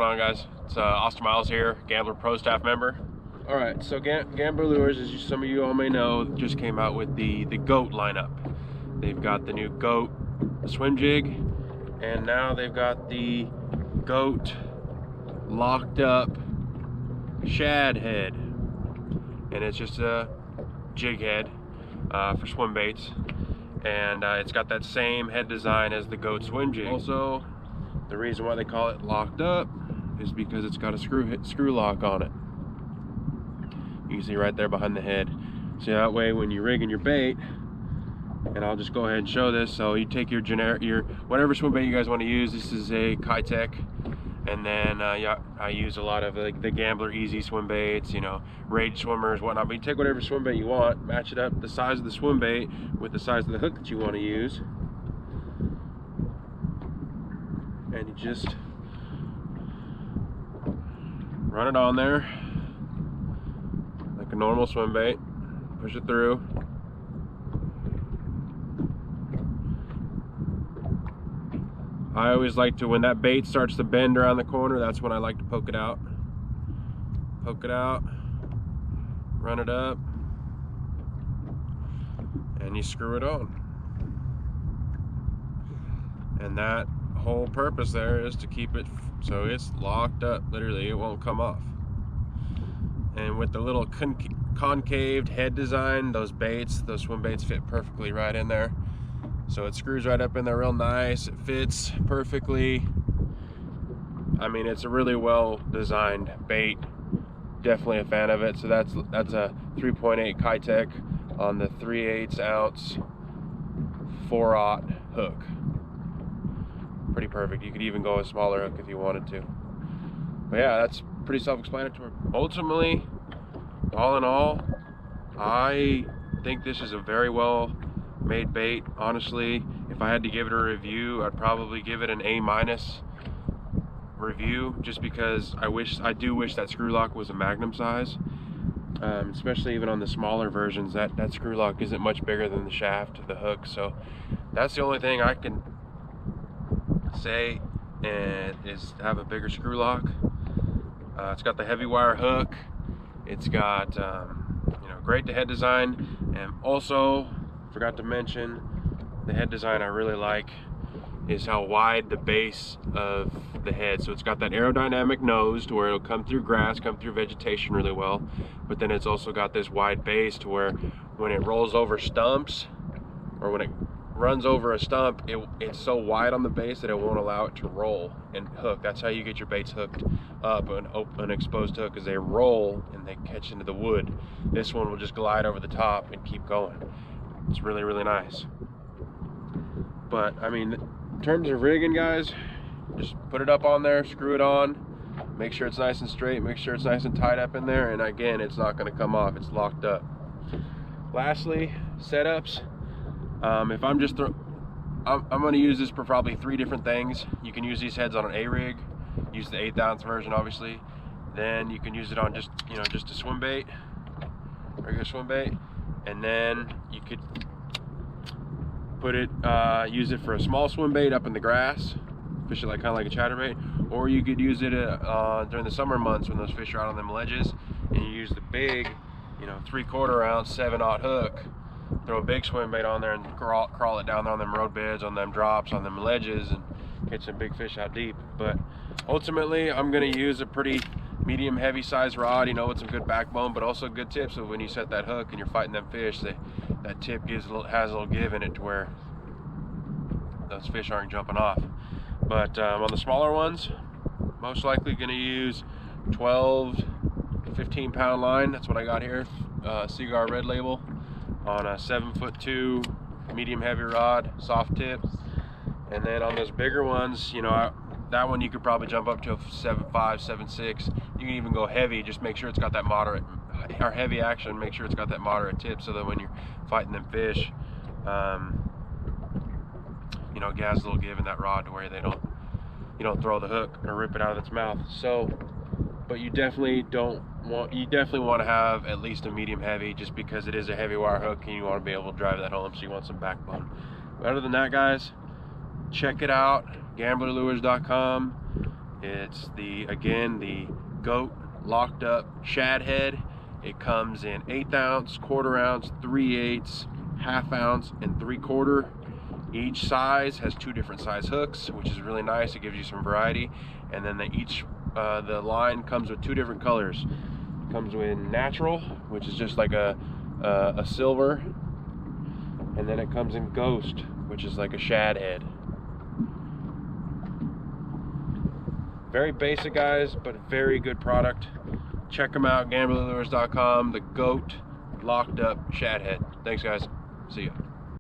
What's going on, guys? It's Austin Miles here, Gambler Pro staff member. All right, so Gambler Lures, as some of you all may know, just came out with the GOAT lineup. They've got the new GOAT Swim Jig, and now they've got the GOAT Locked Up Shad Head, and it's just a jig head for swim baits, and it's got that same head design as the GOAT Swim Jig. Also, the reason why they call it locked up is because it's got a screw lock on it. You can see right there behind the head. So that way when you're rigging your bait, and I'll just go ahead and show this. So you take your whatever swim bait you guys want to use. This is a Kitech, and then yeah, I use a lot of like the Gambler Easy swim baits, you know, Rage swimmers, whatnot. But you take whatever swim bait you want, match it up the size of the swim bait with the size of the hook that you want to use, and you just run it on there like a normal swim bait, push it through. I always like to, when that bait starts to bend around the corner, that's when I like to poke it out, run it up, and you screw it on. And that whole purpose there is to keep it so it's locked up. Literally, it won't come off. And with the little concaved head design, those swim baits fit perfectly right in there. So it screws right up in there real nice. It fits perfectly. I mean, it's a really well designed bait. Definitely a fan of it. So that's a 3.8 Kitech on the 3/8 ounce 4/0 hook. Pretty perfect. You could even go a smaller hook if you wanted to. But yeah, that's pretty self-explanatory. Ultimately, all in all, I think this is a very well made bait. Honestly, if I had to give it a review, I'd probably give it an A- review, just because I do wish that screw lock was a Magnum size, especially even on the smaller versions. That screw lock isn't much bigger than the shaft of the hook. So that's the only thing I can say, and is have a bigger screw lock. It's got the heavy wire hook. It's got you know, great head design, and also forgot to mention the head design I really like is how wide the base of the head. So it's got that aerodynamic nose to where it'll come through grass, come through vegetation really well, but then it's also got this wide base to where when it rolls over stumps, or when it runs over a stump, it's so wide on the base that it won't allow it to roll and hook. That's how you get your baits hooked up. An exposed hook is they roll and they catch into the wood. This one will just glide over the top and keep going. It's really, really nice. But I mean, in terms of rigging, guys, just put it up on there, screw it on, make sure it's nice and straight, make sure it's nice and tied up in there, and again, it's not going to come off. It's locked up. Lastly, setups. If I'm just I'm going to use this for probably 3 different things. You can use these heads on an A-rig, use the 1/8 ounce version, obviously. Then you can use it on just a swim bait, regular swim bait, and then you could put it, use it for a small swim bait up in the grass, fish it like kind of like a chatterbait, or you could use it during the summer months when those fish are out on them ledges, and you use the big, you know, 3/4 ounce 7/0 hook. Throw a big swim bait on there and crawl it down there on them road beds, on them drops, on them ledges, and catch some big fish out deep. But ultimately, I'm going to use a pretty medium heavy size rod, you know, with some good backbone, but also good tip. So when you set that hook and you're fighting them fish, that tip has a little give in it to where those fish aren't jumping off. But on the smaller ones, most likely going to use 12 to 15 pound line. That's what I got here, Cigar Red Label, on a 7'2" medium heavy rod, soft tip. And then on those bigger ones, you know, that one you could probably jump up to a 7'5", 7'6". You can even go heavy. Just make sure it's got that moderate, or heavy action. Make sure it's got that moderate tip, so that when you're fighting them fish, you know, it has a little give in that rod to where you don't throw the hook or rip it out of its mouth. So, but you definitely want to have at least a medium heavy, just because it is a heavy wire hook and you want to be able to drive that home, so you want some backbone. But other than that, guys, check it out, gamblerlures.com. It's again the GOAT Locked Up Shad Head. It comes in 1/8 ounce, 1/4 ounce, 3/8, 1/2 ounce, and 3/4. Each size has 2 different size hooks, which is really nice. It gives you some variety. And then the line comes with 2 different colors. It comes with natural, which is just like a silver, and then it comes in ghost, which is like a shad head. Very basic, guys, but very good product. Check them out, gamblerlures.com, the GOAT Locked Up Shad Head. Thanks, guys. See ya.